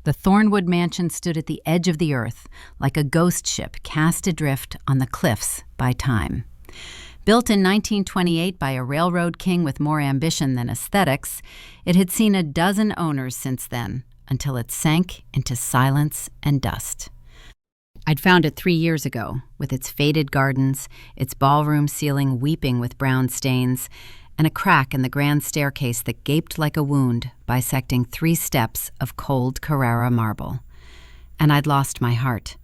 The Thornwood mansion stood at the edge of the earth, like a ghost ship cast adrift on the cliffs by time. Built in 1928 by a railroad king with more ambition than aesthetics, it had seen a dozen owners since then, until it sank into silence and dust. I'd found it 3 years ago, with its faded gardens, its ballroom ceiling weeping with brown stains, and a crack in the grand staircase that gaped like a wound, bisecting 3 steps of cold Carrara marble. And I'd lost my heart.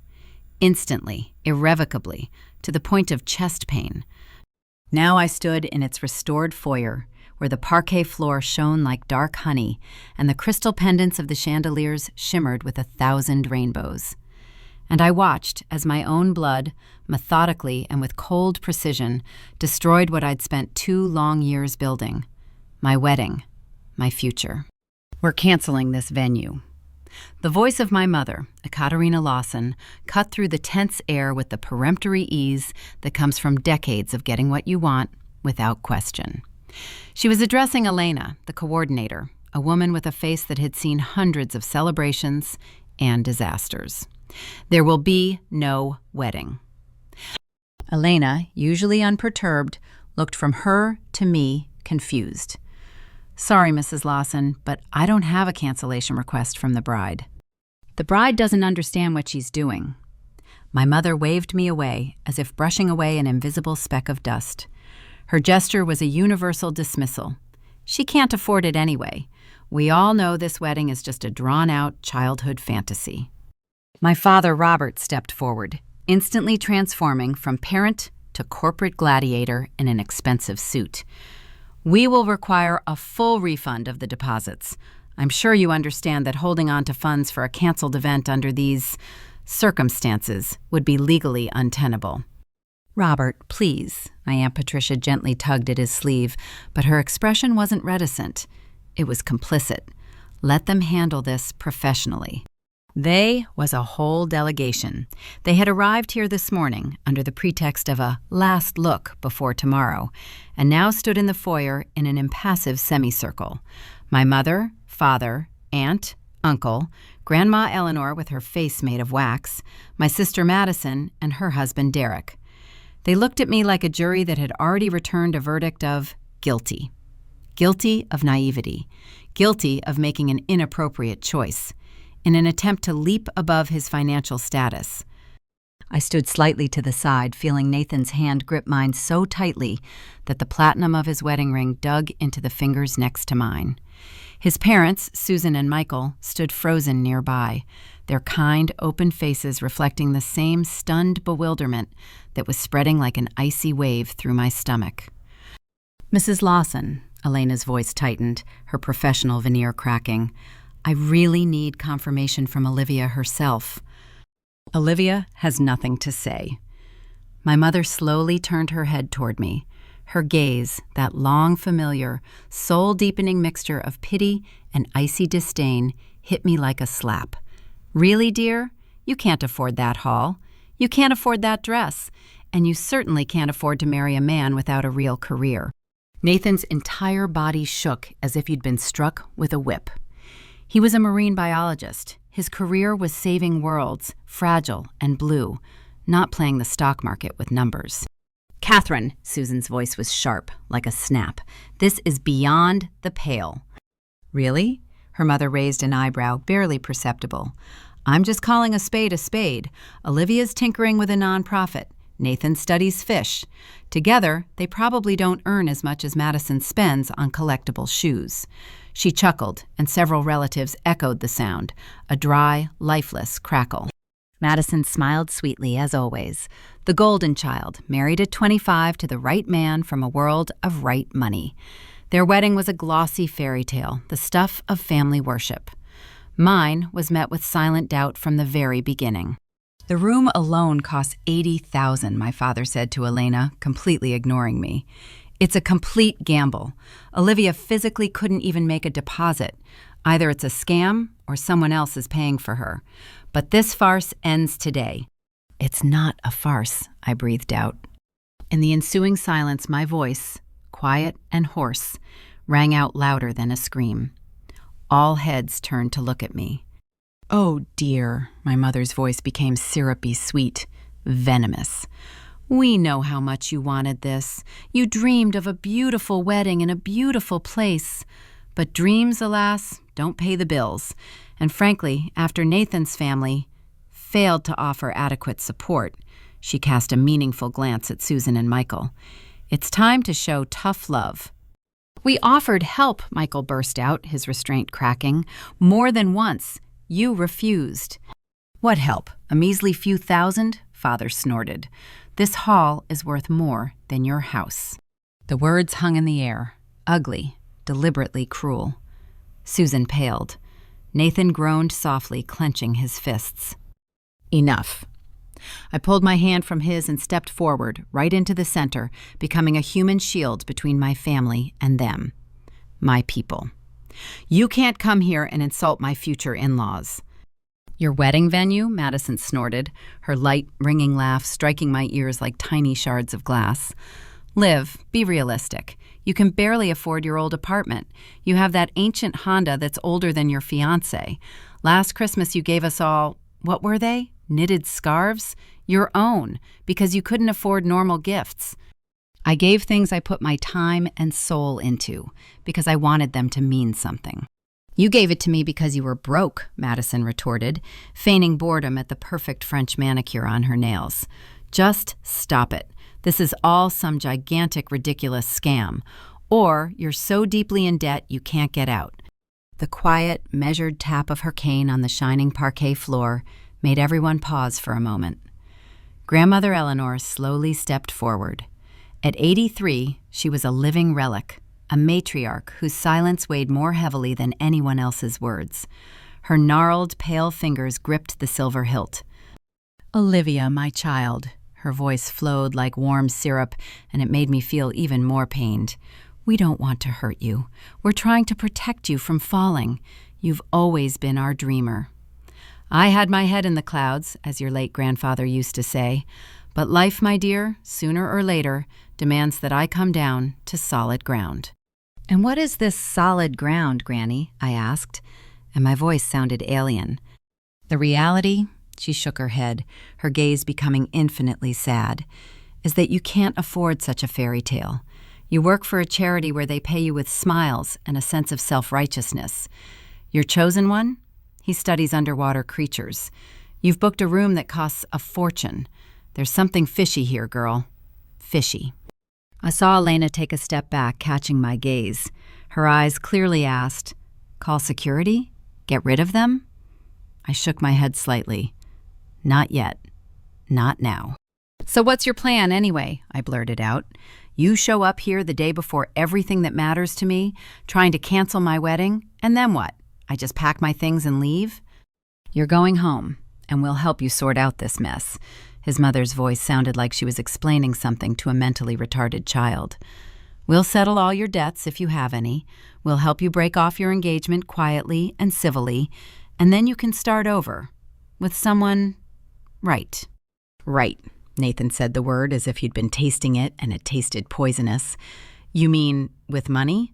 Instantly, irrevocably, to the point of chest pain. Now I stood in its restored foyer, where the parquet floor shone like dark honey, and the crystal pendants of the chandeliers shimmered with 1,000 rainbows. And I watched as my own blood, methodically and with cold precision, destroyed what I'd spent 2 long years building. My wedding, my future. We're canceling this venue. The voice of my mother, Ekaterina Lawson, cut through the tense air with the peremptory ease that comes from decades of getting what you want without question. She was addressing Elena, the coordinator, a woman with a face that had seen hundreds of celebrations and disasters. There will be no wedding. Elena, usually unperturbed, looked from her to me, confused. Sorry, Mrs. Lawson, but I don't have a cancellation request from the bride. The bride doesn't understand what she's doing. My mother waved me away, as if brushing away an invisible speck of dust. Her gesture was a universal dismissal. She can't afford it anyway. We all know this wedding is just a drawn-out childhood fantasy. My father, Robert, stepped forward, instantly transforming from parent to corporate gladiator in an expensive suit. We will require a full refund of the deposits. I'm sure you understand that holding on to funds for a canceled event under these circumstances would be legally untenable. Robert, please, my Aunt Patricia gently tugged at his sleeve, but her expression wasn't reticent. It was complicit. Let them handle this professionally. They was a whole delegation. They had arrived here this morning under the pretext of a last look before tomorrow, and now stood in the foyer in an impassive semicircle. My mother, father, aunt, uncle, Grandma Eleanor with her face made of wax, my sister Madison, and her husband Derek. They looked at me like a jury that had already returned a verdict of guilty. Guilty of naivety. Guilty of making an inappropriate choice, in an attempt to leap above his financial status. I stood slightly to the side, feeling Nathan's hand grip mine so tightly that the platinum of his wedding ring dug into the fingers next to mine. His parents, Susan and Michael, stood frozen nearby, their kind, open faces reflecting the same stunned bewilderment that was spreading like an icy wave through my stomach. Mrs. Lawson, Elena's voice tightened, her professional veneer cracking. I really need confirmation from Olivia herself. Olivia has nothing to say. My mother slowly turned her head toward me. Her gaze, that long familiar, soul-deepening mixture of pity and icy disdain, hit me like a slap. Really, dear? You can't afford that hall. You can't afford that dress. And you certainly can't afford to marry a man without a real career. Nathan's entire body shook as if he'd been struck with a whip. He was a marine biologist. His career was saving worlds, fragile and blue, not playing the stock market with numbers. Catherine, Susan's voice was sharp, like a snap. This is beyond the pale. Really? Her mother raised an eyebrow, barely perceptible. I'm just calling a spade a spade. Olivia's tinkering with a nonprofit. Nathan studies fish. Together, they probably don't earn as much as Madison spends on collectible shoes. She chuckled, and several relatives echoed the sound, a dry, lifeless crackle. Madison smiled sweetly, as always. The golden child, married at 25 to the right man from a world of right money. Their wedding was a glossy fairy tale, the stuff of family worship. Mine was met with silent doubt from the very beginning. The room alone cost $80,000, my father said to Elena, completely ignoring me. It's a complete gamble. Olivia physically couldn't even make a deposit. Either it's a scam or someone else is paying for her. But this farce ends today. It's not a farce, I breathed out. In the ensuing silence, my voice, quiet and hoarse, rang out louder than a scream. All heads turned to look at me. Oh dear, my mother's voice became syrupy sweet, venomous. We know how much you wanted this. You dreamed of a beautiful wedding in a beautiful place. But dreams, alas, don't pay the bills. And frankly, after Nathan's family failed to offer adequate support, she cast a meaningful glance at Susan and Michael. It's time to show tough love. We offered help, Michael burst out, his restraint cracking. More than once. You refused. What help? A measly few thousand? Father snorted. This hall is worth more than your house. The words hung in the air, ugly, deliberately cruel. Susan paled. Nathan groaned softly, clenching his fists. Enough. I pulled my hand from his and stepped forward, right into the center, becoming a human shield between my family and them. My people. You can't come here and insult my future in-laws. Your wedding venue? Madison snorted, her light, ringing laugh striking my ears like tiny shards of glass. Liv, be realistic. You can barely afford your old apartment. You have that ancient Honda that's older than your fiancé. Last Christmas you gave us all, what were they? Knitted scarves? Your own, because you couldn't afford normal gifts. I gave things I put my time and soul into, because I wanted them to mean something. You gave it to me because you were broke, Madison retorted, feigning boredom at the perfect French manicure on her nails. Just stop it. This is all some gigantic, ridiculous scam. Or you're so deeply in debt you can't get out. The quiet, measured tap of her cane on the shining parquet floor made everyone pause for a moment. Grandmother Eleanor slowly stepped forward. At 83, she was a living relic, a matriarch whose silence weighed more heavily than anyone else's words. Her gnarled, pale fingers gripped the silver hilt. Olivia, my child. Her voice flowed like warm syrup, and it made me feel even more pained. We don't want to hurt you. We're trying to protect you from falling. You've always been our dreamer. I had my head in the clouds, as your late grandfather used to say. But life, my dear, sooner or later, demands that I come down to solid ground. And what is this solid ground, Granny? I asked, and my voice sounded alien. The reality, she shook her head, her gaze becoming infinitely sad, is that you can't afford such a fairy tale. You work for a charity where they pay you with smiles and a sense of self-righteousness. Your chosen one? He studies underwater creatures. You've booked a room that costs a fortune. There's something fishy here, girl. Fishy. I saw Elena take a step back, catching my gaze. Her eyes clearly asked, "Call security? Get rid of them?" I shook my head slightly. Not yet. Not now. So what's your plan anyway? I blurted out. You show up here the day before everything that matters to me, trying to cancel my wedding, and then what? I just pack my things and leave? You're going home, and we'll help you sort out this mess. His mother's voice sounded like she was explaining something to a mentally retarded child. We'll settle all your debts if you have any. We'll help you break off your engagement quietly and civilly, and then you can start over with someone right. Right, Nathan said the word as if he'd been tasting it and it tasted poisonous. You mean with money?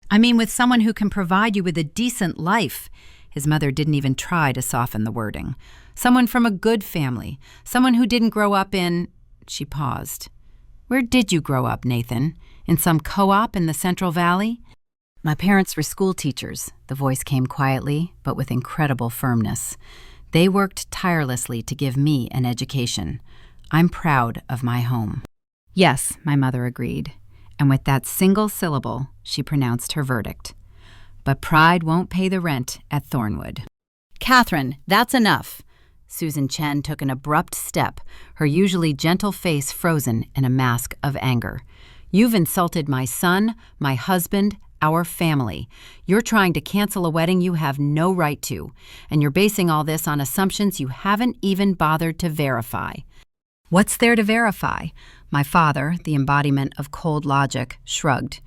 I mean with someone who can provide you with a decent life. His mother didn't even try to soften the wording. Someone from a good family. Someone who didn't grow up in... She paused. Where did you grow up, Nathan? In some co-op in the Central Valley? My parents were school teachers. The voice came quietly, but with incredible firmness. They worked tirelessly to give me an education. I'm proud of my home. Yes, my mother agreed. And with that single syllable, she pronounced her verdict. But pride won't pay the rent at Thornwood. Catherine, that's enough. Susan Chen took an abrupt step, her usually gentle face frozen in a mask of anger. You've insulted my son, my husband, our family. You're trying to cancel a wedding you have no right to, and you're basing all this on assumptions you haven't even bothered to verify. What's there to verify? My father, the embodiment of cold logic, shrugged.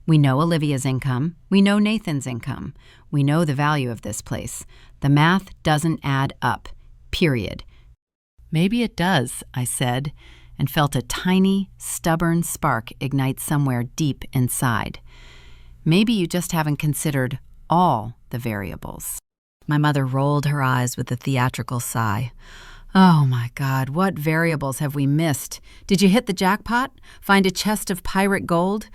We know Olivia's income. We know Nathan's income. We know the value of this place. The math doesn't add up. Period. Maybe it does, I said, and felt a tiny, stubborn spark ignite somewhere deep inside. Maybe you just haven't considered all the variables. My mother rolled her eyes with a theatrical sigh. Oh my God, what variables have we missed? Did you hit the jackpot? Find a chest of pirate gold?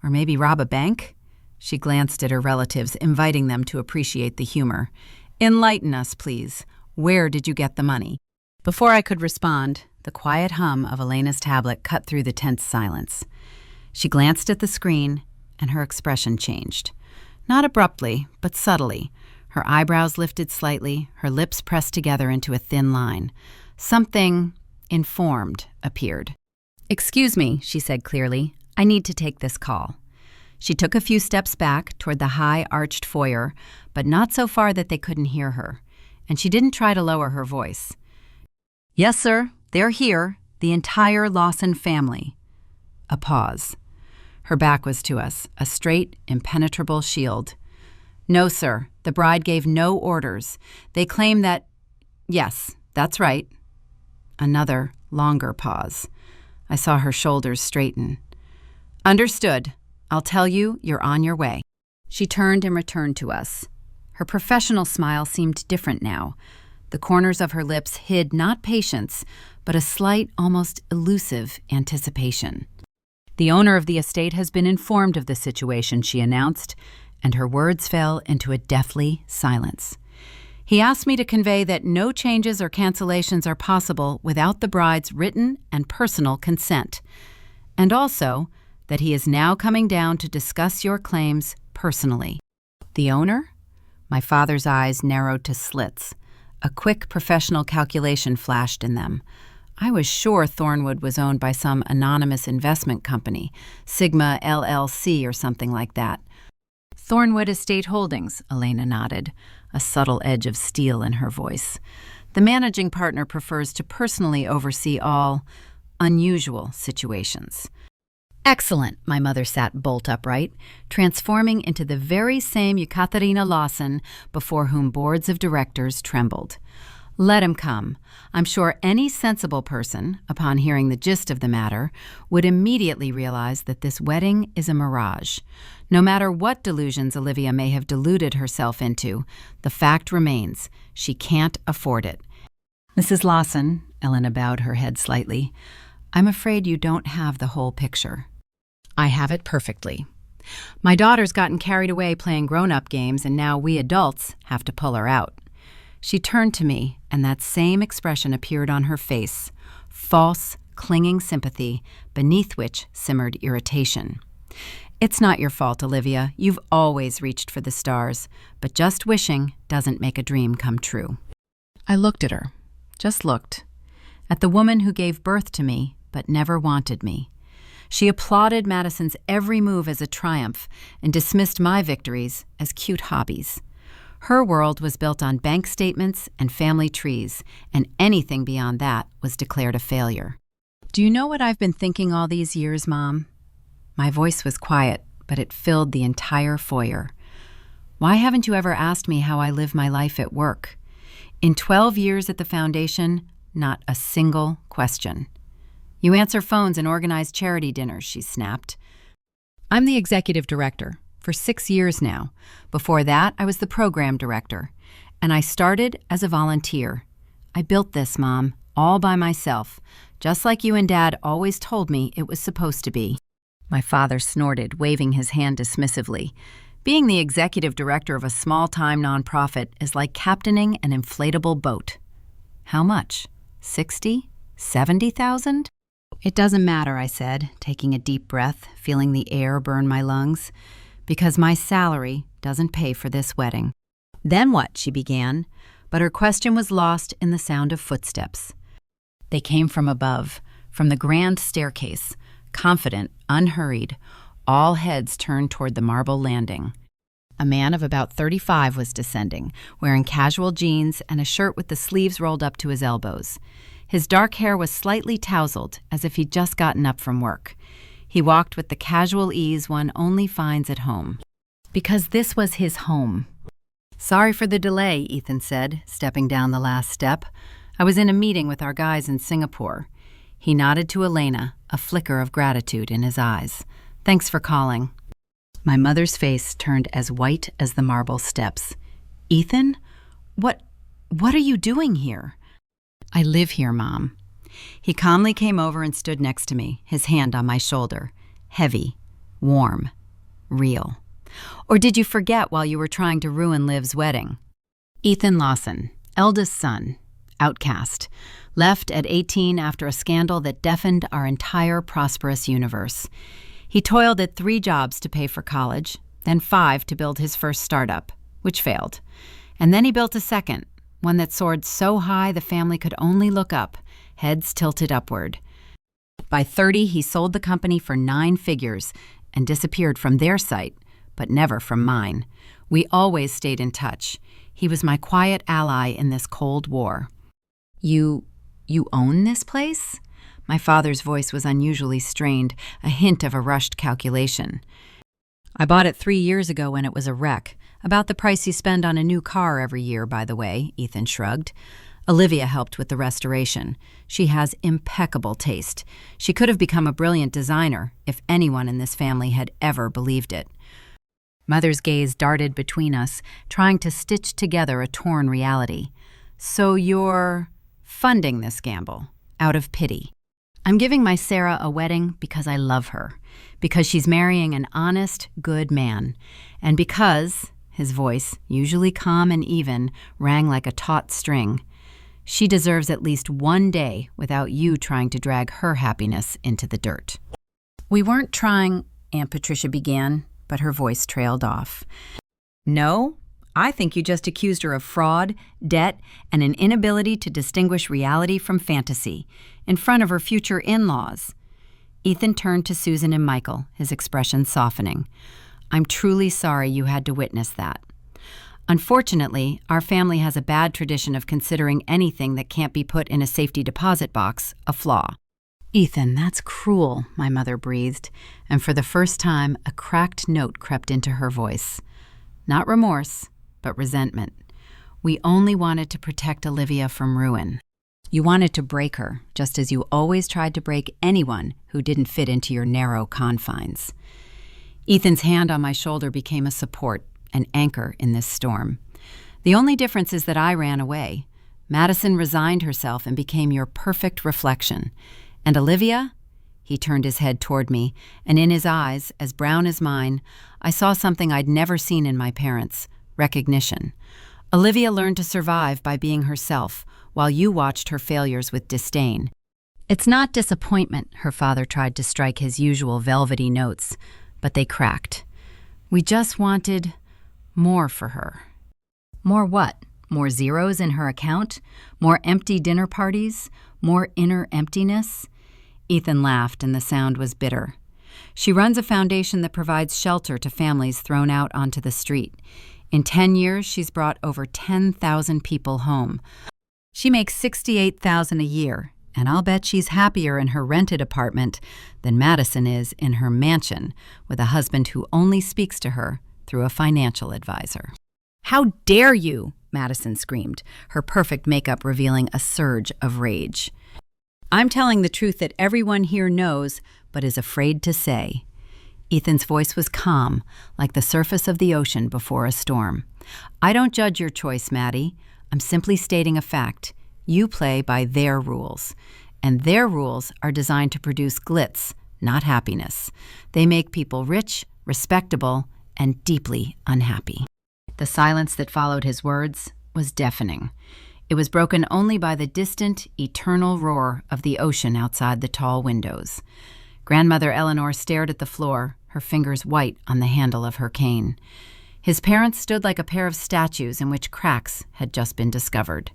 Or maybe rob a bank? She glanced at her relatives, inviting them to appreciate the humor. Enlighten us, please. Where did you get the money? Before I could respond, the quiet hum of Elena's tablet cut through the tense silence. She glanced at the screen, and her expression changed. Not abruptly, but subtly. Her eyebrows lifted slightly, her lips pressed together into a thin line. Something informed appeared. "Excuse me," she said clearly. "I need to take this call." She took a few steps back toward the high, arched foyer, but not so far that they couldn't hear her. And she didn't try to lower her voice. "Yes, sir, they're here, the entire Lawson family." A pause. Her back was to us, a straight, impenetrable shield. "No, sir, the bride gave no orders. They claim that—" "Yes, that's right." Another, longer pause. I saw her shoulders straighten. "Understood. I'll tell you, you're on your way." She turned and returned to us. Her professional smile seemed different now. The corners of her lips hid not patience, but a slight, almost elusive anticipation. "The owner of the estate has been informed of the situation," she announced, and her words fell into a deathly silence. "He asked me to convey that no changes or cancellations are possible without the bride's written and personal consent, and also that he is now coming down to discuss your claims personally." "The owner?" My father's eyes narrowed to slits. A quick professional calculation flashed in them. I was sure Thornwood was owned by some anonymous investment company, Sigma LLC or something like that. "Thornwood Estate Holdings," Elena nodded, a subtle edge of steel in her voice. "The managing partner prefers to personally oversee all unusual situations." "Excellent," my mother sat bolt upright, transforming into the very same Ekaterina Lawson before whom boards of directors trembled. "Let him come. I'm sure any sensible person, upon hearing the gist of the matter, would immediately realize that this wedding is a mirage. No matter what delusions Olivia may have deluded herself into, the fact remains, she can't afford it." "Mrs. Lawson," Elena bowed her head slightly, "I'm afraid you don't have the whole picture." "I have it perfectly. My daughter's gotten carried away playing grown-up games, and now we adults have to pull her out." She turned to me, and that same expression appeared on her face, false, clinging sympathy, beneath which simmered irritation. "It's not your fault, Olivia. You've always reached for the stars, but just wishing doesn't make a dream come true." I looked at her, just looked, at the woman who gave birth to me but never wanted me. She applauded Madison's every move as a triumph and dismissed my victories as cute hobbies. Her world was built on bank statements and family trees, and anything beyond that was declared a failure. "Do you know what I've been thinking all these years, Mom?" My voice was quiet, but it filled the entire foyer. "Why haven't you ever asked me how I live my life at work? In 12 years at the foundation, not a single question. You answer phones and organize charity dinners," she snapped. "I'm the executive director for 6 years now. Before that, I was the program director. And I started as a volunteer. I built this, Mom, all by myself, just like you and Dad always told me it was supposed to be." My father snorted, waving his hand dismissively. "Being the executive director of a small-time nonprofit is like captaining an inflatable boat." "How much? 60? 70,000? "It doesn't matter," I said, taking a deep breath, feeling the air burn my lungs, "because my salary doesn't pay for this wedding." "Then what?" she began, but her question was lost in the sound of footsteps. They came from above, from the grand staircase, confident, unhurried, all heads turned toward the marble landing. A man of about 35 was descending, wearing casual jeans and a shirt with the sleeves rolled up to his elbows. His dark hair was slightly tousled, as if he'd just gotten up from work. He walked with the casual ease one only finds at home. Because this was his home. "Sorry for the delay," Ethan said, stepping down the last step. "I was in a meeting with our guys in Singapore." He nodded to Elena, a flicker of gratitude in his eyes. "Thanks for calling." My mother's face turned as white as the marble steps. "Ethan? What are you doing here?" "I live here, Mom." He calmly came over and stood next to me, his hand on my shoulder. Heavy, warm, real. "Or did you forget while you were trying to ruin Liv's wedding?" Ethan Lawson, eldest son, outcast, left at 18 after a scandal that deafened our entire prosperous universe. He toiled at 3 jobs to pay for college, then 5 to build his first startup, which failed. And then he built a second, one that soared so high the family could only look up, heads tilted upward. By 30, he sold the company for 9 figures and disappeared from their sight, but never from mine. We always stayed in touch. He was my quiet ally in this Cold War. You own this place?" My father's voice was unusually strained, a hint of a rushed calculation. "I bought it 3 years ago when it was a wreck. About the price you spend on a new car every year, by the way," Ethan shrugged. "Olivia helped with the restoration. She has impeccable taste. She could have become a brilliant designer if anyone in this family had ever believed it." Mother's gaze darted between us, trying to stitch together a torn reality. "So you're funding this gamble, out of pity?" "I'm giving my Sarah a wedding because I love her, because she's marrying an honest, good man, and because," his voice, usually calm and even, rang like a taut string, "she deserves at least one day without you trying to drag her happiness into the dirt." "We weren't trying," Aunt Patricia began, but her voice trailed off. "No? I think you just accused her of fraud, debt, and an inability to distinguish reality from fantasy, in front of her future in-laws." Ethan turned to Susan and Michael, his expression softening. "I'm truly sorry you had to witness that. Unfortunately, our family has a bad tradition of considering anything that can't be put in a safety deposit box a flaw." "Ethan, that's cruel," my mother breathed, and for the first time a cracked note crept into her voice. Not remorse, but resentment. "We only wanted to protect Olivia from ruin. You wanted to break her, just as you always tried to break anyone who didn't fit into your narrow confines." Ethan's hand on my shoulder became a support, an anchor in this storm. "The only difference is that I ran away. Madison resigned herself and became your perfect reflection. And Olivia?" He turned his head toward me, and in his eyes, as brown as mine, I saw something I'd never seen in my parents: recognition. "Olivia learned to survive by being herself, while you watched her failures with disdain. It's not disappointment," her father tried to strike his usual velvety notes, but they cracked. "We just wanted more for her." "More what? More zeros in her account? More empty dinner parties? More inner emptiness?" Ethan laughed, and the sound was bitter. "She runs a foundation that provides shelter to families thrown out onto the street. In 10 years, she's brought over 10,000 people home. She makes $68,000 a year, and I'll bet she's happier in her rented apartment than Madison is in her mansion with a husband who only speaks to her through a financial advisor." "How dare you!" Madison screamed, her perfect makeup revealing a surge of rage. "I'm telling the truth that everyone here knows, but is afraid to say." Ethan's voice was calm, like the surface of the ocean before a storm. "I don't judge your choice, Maddie. I'm simply stating a fact. You play by their rules, and their rules are designed to produce glitz, not happiness. They make people rich, respectable, and deeply unhappy." The silence that followed his words was deafening. It was broken only by the distant, eternal roar of the ocean outside the tall windows. Grandmother Eleanor stared at the floor, her fingers white on the handle of her cane. His parents stood like a pair of statues in which cracks had just been discovered.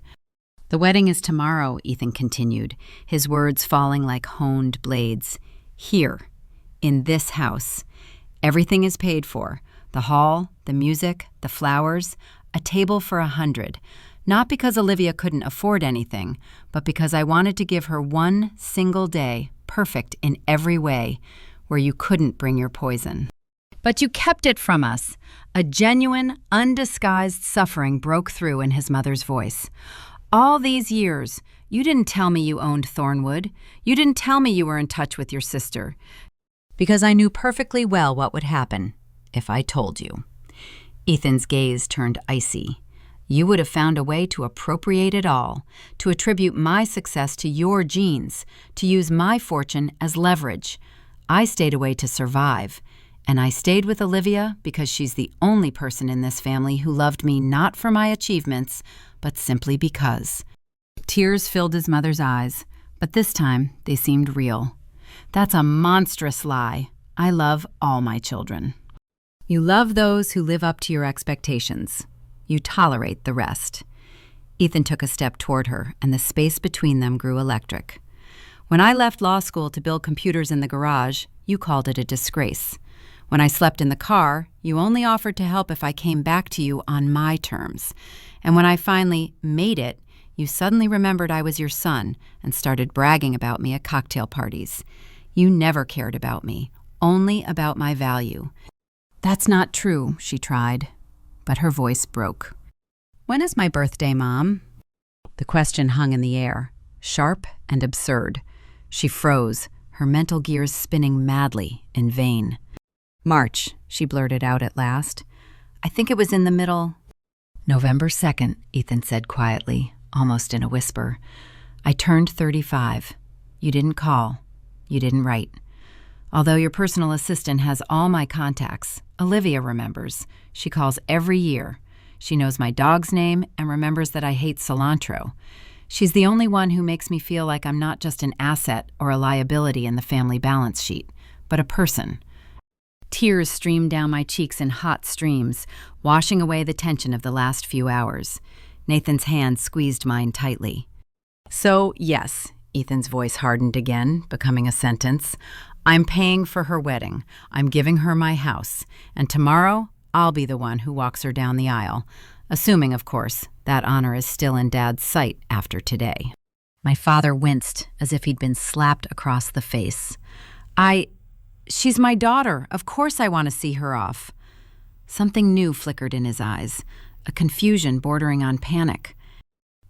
"The wedding is tomorrow," Ethan continued, his words falling like honed blades. "Here, in this house. Everything is paid for. The hall, the music, the flowers, a table for 100. Not because Olivia couldn't afford anything, but because I wanted to give her one single day, perfect in every way, where you couldn't bring your poison." "But you kept it from us." A genuine, undisguised suffering broke through in his mother's voice. "All these years, you didn't tell me you owned Thornwood. You didn't tell me you were in touch with your sister. Because I knew perfectly well what would happen if I told you." Ethan's gaze turned icy. You would have found a way to appropriate it all, to attribute my success to your genes, to use my fortune as leverage. I stayed away to survive, and I stayed with Olivia because she's the only person in this family who loved me not for my achievements, but simply because. Tears filled his mother's eyes, but this time they seemed real. That's a monstrous lie. I love all my children. You love those who live up to your expectations. You tolerate the rest. Ethan took a step toward her, and the space between them grew electric. When I left law school to build computers in the garage, you called it a disgrace. When I slept in the car, you only offered to help if I came back to you on my terms. And when I finally made it, you suddenly remembered I was your son and started bragging about me at cocktail parties. You never cared about me, only about my value. That's not true, she tried, but her voice broke. When is my birthday, Mom? The question hung in the air, sharp and absurd. She froze, her mental gears spinning madly, in vain. March, she blurted out at last. I think it was in the middle. November 2nd, Ethan said quietly, almost in a whisper. I turned 35. You didn't call. You didn't write. Although your personal assistant has all my contacts, Olivia remembers. She calls every year. She knows my dog's name and remembers that I hate cilantro. She's the only one who makes me feel like I'm not just an asset or a liability in the family balance sheet, but a person. Tears streamed down my cheeks in hot streams, washing away the tension of the last few hours. Nathan's hand squeezed mine tightly. So, yes, Ethan's voice hardened again, becoming a sentence. I'm paying for her wedding. I'm giving her my house. And tomorrow, I'll be the one who walks her down the aisle. Assuming, of course, that honor is still in Dad's sight after today. My father winced as if he'd been slapped across the face. She's my daughter. Of course I want to see her off. Something new flickered in his eyes, a confusion bordering on panic.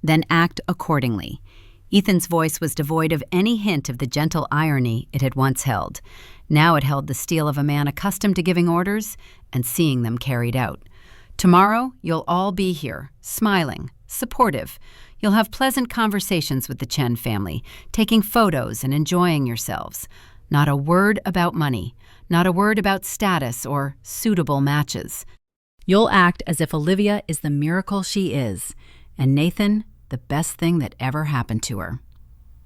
Then act accordingly. Ethan's voice was devoid of any hint of the gentle irony it had once held. Now it held the steel of a man accustomed to giving orders and seeing them carried out. Tomorrow, you'll all be here, smiling, supportive. You'll have pleasant conversations with the Chen family, taking photos and enjoying yourselves. Not a word about money, not a word about status or suitable matches. You'll act as if Olivia is the miracle she is, and Nathan, the best thing that ever happened to her.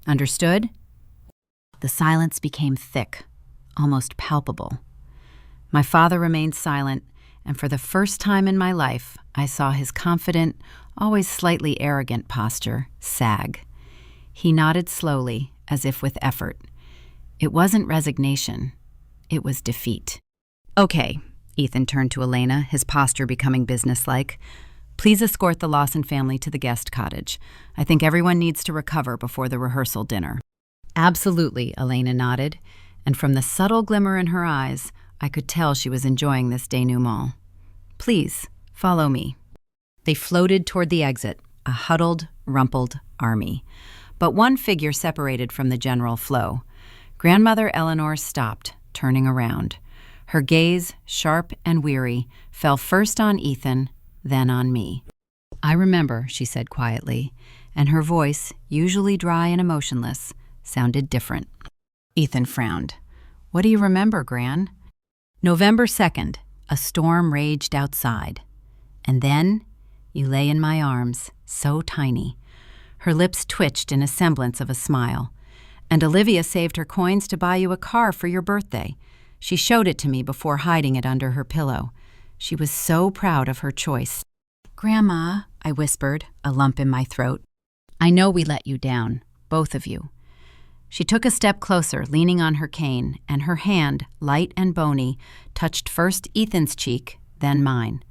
Understood? The silence became thick, almost palpable. My father remained silent, and for the first time in my life, I saw his confident, always slightly arrogant posture sag. He nodded slowly, as if with effort. It wasn't resignation. It was defeat. Okay, Ethan turned to Elena, his posture becoming businesslike. Please escort the Lawson family to the guest cottage. I think everyone needs to recover before the rehearsal dinner. Absolutely, Elena nodded, and from the subtle glimmer in her eyes, I could tell she was enjoying this denouement. Please, follow me. They floated toward the exit, a huddled, rumpled army. But one figure separated from the general flow. Grandmother Eleanor stopped, turning around. Her gaze, sharp and weary, fell first on Ethan, then on me. I remember, she said quietly, and her voice, usually dry and emotionless, sounded different. Ethan frowned. What do you remember, Gran? November 2nd, a storm raged outside. And then you lay in my arms, so tiny. Her lips twitched in a semblance of a smile. And Olivia saved her coins to buy you a car for your birthday. She showed it to me before hiding it under her pillow. She was so proud of her choice. Grandma, I whispered, a lump in my throat. I know we let you down, both of you. She took a step closer, leaning on her cane, and her hand, light and bony, touched first Ethan's cheek, then mine.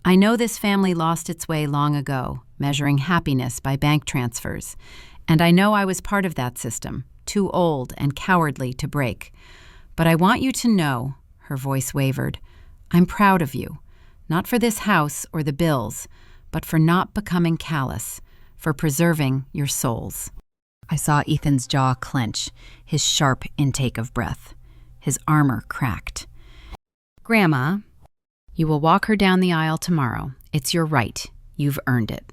I know this family lost its way long ago, measuring happiness by bank transfers, and I know I was part of that system, too old and cowardly to break. But I want you to know, her voice wavered, I'm proud of you, not for this house or the bills, but for not becoming callous, for preserving your souls. I saw Ethan's jaw clench, his sharp intake of breath. His armor cracked. Grandma, you will walk her down the aisle tomorrow. It's your right. You've earned it."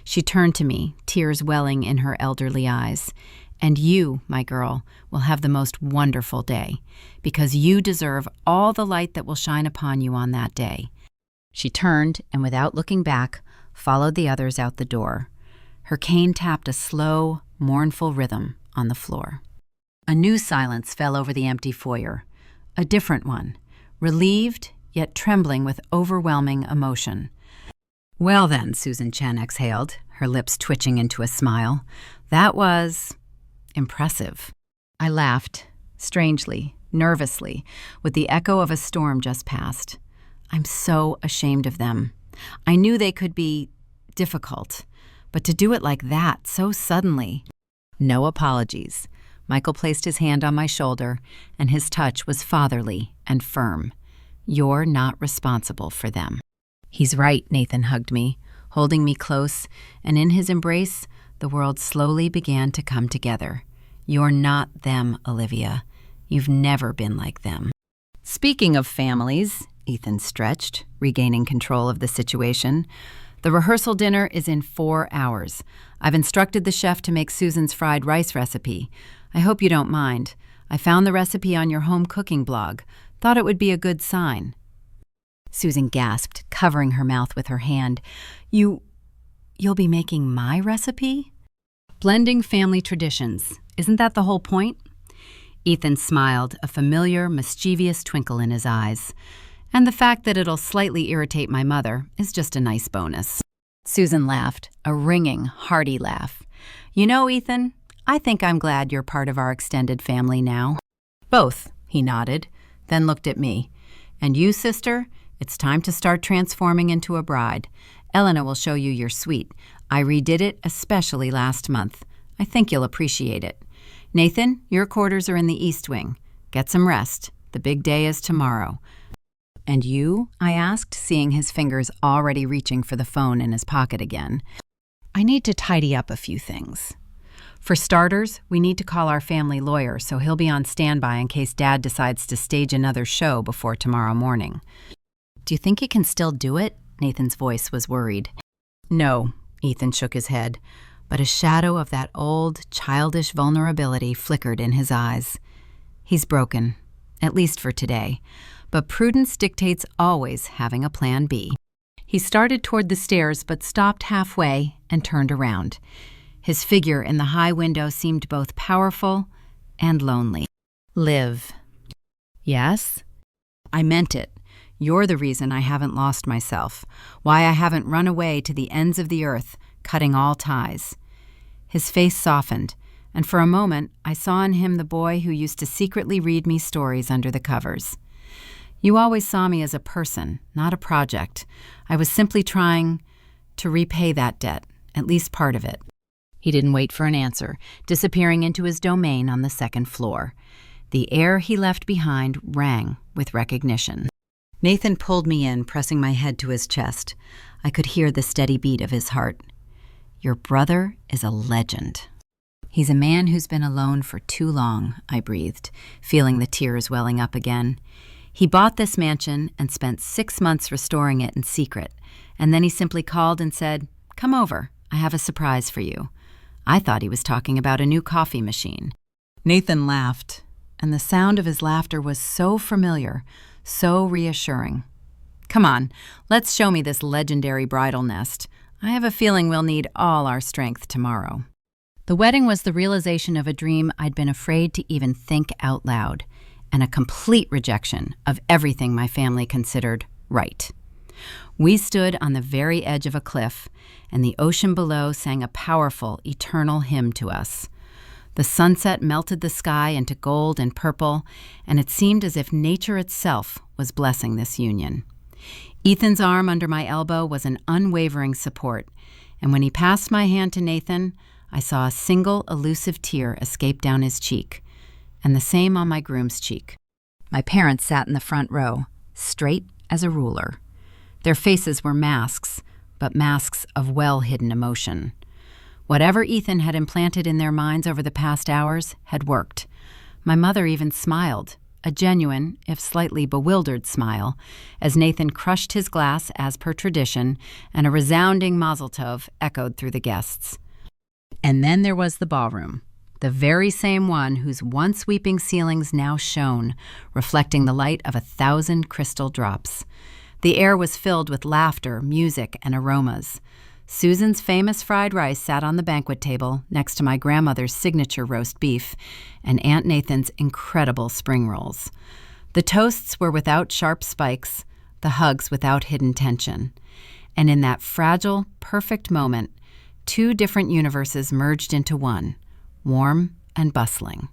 She turned to me, tears welling in her elderly eyes. "And you, my girl, will have the most wonderful day, because you deserve all the light that will shine upon you on that day." She turned and, without looking back, followed the others out the door. Her cane tapped a slow, mournful rhythm on the floor. A new silence fell over the empty foyer, a different one, relieved yet trembling with overwhelming emotion. "Well then," Susan Chen exhaled, her lips twitching into a smile, "that was impressive." I laughed, strangely, nervously, with the echo of a storm just past. I'm so ashamed of them. I knew they could be difficult, but to do it like that, so suddenly. No apologies. Michael placed his hand on my shoulder, and his touch was fatherly and firm. "You're not responsible for them." "He's right," Nathan hugged me, holding me close, and in his embrace, the world slowly began to come together. "You're not them, Olivia. You've never been like them." "Speaking of families," Ethan stretched, regaining control of the situation, "the rehearsal dinner is in 4 hours. I've instructed the chef to make Susan's fried rice recipe. I hope you don't mind. I found the recipe on your home cooking blog. Thought it would be a good sign." Susan gasped, covering her mouth with her hand. You'll be making my recipe?" "Blending family traditions. Isn't that the whole point?" Ethan smiled, a familiar, mischievous twinkle in his eyes. "And the fact that it'll slightly irritate my mother is just a nice bonus." Susan laughed, a ringing, hearty laugh. "You know, Ethan, I think I'm glad you're part of our extended family now." "Both," he nodded, then looked at me. "And you, sister, it's time to start transforming into a bride. Elena will show you your suite. I redid it especially last month. I think you'll appreciate it. Nathan, your quarters are in the East Wing. Get some rest. The big day is tomorrow." "And you?" I asked, seeing his fingers already reaching for the phone in his pocket again. "I need to tidy up a few things. For starters, we need to call our family lawyer so he'll be on standby in case Dad decides to stage another show before tomorrow morning." "Do you think he can still do it?" Nathan's voice was worried. "No," Ethan shook his head, but a shadow of that old, childish vulnerability flickered in his eyes. "He's broken, at least for today, but prudence dictates always having a plan B." He started toward the stairs but stopped halfway and turned around. His figure in the high window seemed both powerful and lonely. "Liv." "Yes?" "I meant it. You're the reason I haven't lost myself, why I haven't run away to the ends of the earth, cutting all ties." His face softened, and for a moment I saw in him the boy who used to secretly read me stories under the covers. "You always saw me as a person, not a project. I was simply trying to repay that debt, at least part of it." He didn't wait for an answer, disappearing into his domain on the second floor. The air he left behind rang with recognition. Nathan pulled me in, pressing my head to his chest. I could hear the steady beat of his heart. "Your brother is a legend." "He's a man who's been alone for too long," I breathed, feeling the tears welling up again. "He bought this mansion and spent 6 months restoring it in secret, and then he simply called and said, 'Come over, I have a surprise for you.' I thought he was talking about a new coffee machine." Nathan laughed, and the sound of his laughter was so familiar, so reassuring. "Come on, let's show me this legendary bridal nest. I have a feeling we'll need all our strength tomorrow." The wedding was the realization of a dream I'd been afraid to even think out loud, and a complete rejection of everything my family considered right. We stood on the very edge of a cliff, and the ocean below sang a powerful, eternal hymn to us. The sunset melted the sky into gold and purple, and it seemed as if nature itself was blessing this union. Ethan's arm under my elbow was an unwavering support, and when he passed my hand to Nathan, I saw a single elusive tear escape down his cheek, and the same on my groom's cheek. My parents sat in the front row, straight as a ruler. Their faces were masks, but masks of well-hidden emotion. Whatever Ethan had implanted in their minds over the past hours had worked. My mother even smiled, a genuine, if slightly bewildered smile, as Nathan crushed his glass as per tradition, and a resounding mazel tov echoed through the guests. And then there was the ballroom, the very same one whose once weeping ceilings now shone, reflecting the light of 1,000 crystal drops. The air was filled with laughter, music, and aromas. Susan's famous fried rice sat on the banquet table next to my grandmother's signature roast beef and Aunt Nathan's incredible spring rolls. The toasts were without sharp spikes, the hugs without hidden tension. And in that fragile, perfect moment, two different universes merged into one, warm and bustling.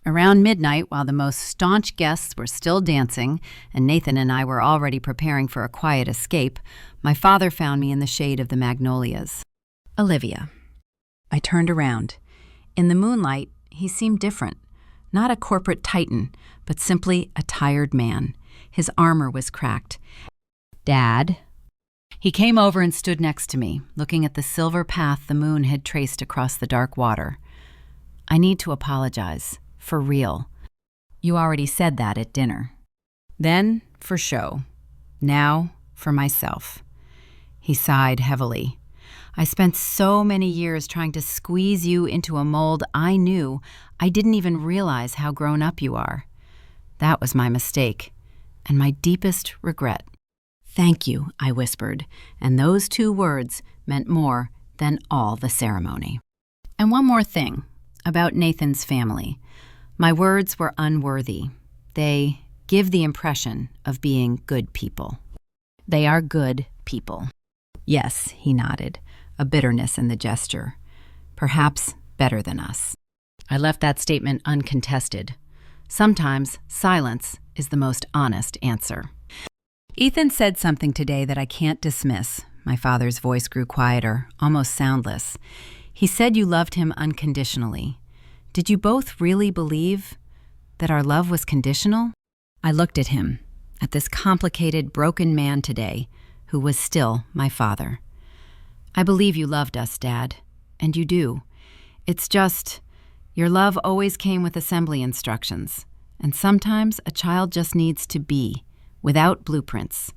Around midnight, while the most staunch guests were still dancing and Nathan and I were already preparing for a quiet escape, my father found me in the shade of the magnolias. Olivia. I turned around. In the moonlight, he seemed different. Not a corporate titan, but simply a tired man. His armor was cracked. Dad. He came over and stood next to me, looking at the silver path the moon had traced across the dark water. I need to apologize. For real. You already said that at dinner. Then, for show. Now, for myself. He sighed heavily. I spent so many years trying to squeeze you into a mold I knew I didn't even realize how grown up you are. That was my mistake, and my deepest regret. Thank you, I whispered, and those 2 words meant more than all the ceremony. And one more thing about Nathan's family. My words were unworthy. They give the impression of being good people. They are good people. Yes, he nodded, a bitterness in the gesture. Perhaps better than us. I left that statement uncontested. Sometimes silence is the most honest answer. Ethan said something today that I can't dismiss. My father's voice grew quieter, almost soundless. He said you loved him unconditionally. Did you both really believe that our love was conditional? I looked at him, at this complicated, broken man today, who was still my father. I believe you loved us, Dad, and you do. It's just, your love always came with assembly instructions, and sometimes a child just needs to be, without blueprints.